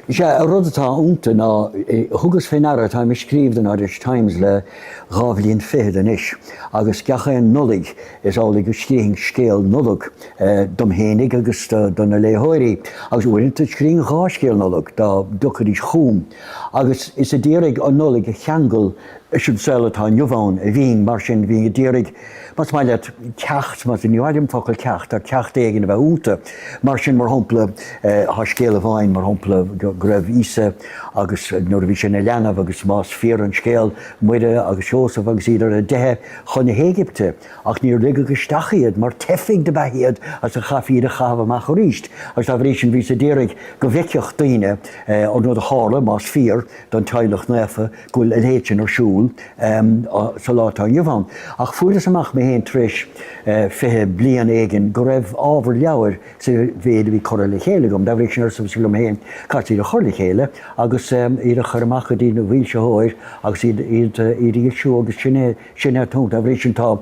Ja, rudatá únta ná thugus féinara tá mi scríb den Irish Times le gábhlíonn fiche den is. Agus ceacha an nulig is ála go scríing scéal nulig dom hénig agus donna léthirí. Agus bhfuinnta scríing gá scéal nulig dá duchar is chúm. Agus is a ddírig an nulig a cheangal isib selatá nniuháin a bhín mar sin bhí a ddírig mas mai le cecht mas in nuaidim focail cecht a cecht éigen a bheith únta. Mar sin mar hompla há scéal a bhain mar hompla go raibh ísa agus nuair a bhí sin a leanamh agus más fíor an scéal muide agus seosamh agus idir a dethe chun na Héigipte ach níor lig agus stachiad mar tefig de behiad as a chafiad a chaf amach a ríist. Agus a bhrí sin bhí a ddírig go bheiceocht daoine ó nó a hála más fíor don teilech nefa gúil a héitin ar siúl sa látá nniuháin. Ach fuidir amach mé héon tris fithe blian éigen go raibh ábhar leabhar sa bhéad bhí chora le chéile gom, da bhrí sin ar sa bhí am héin cartaí a chor le chéile agus iad a chur amach a dtí na bhíl se hóir agus iad siú agus sinne tún a bhrí sin tá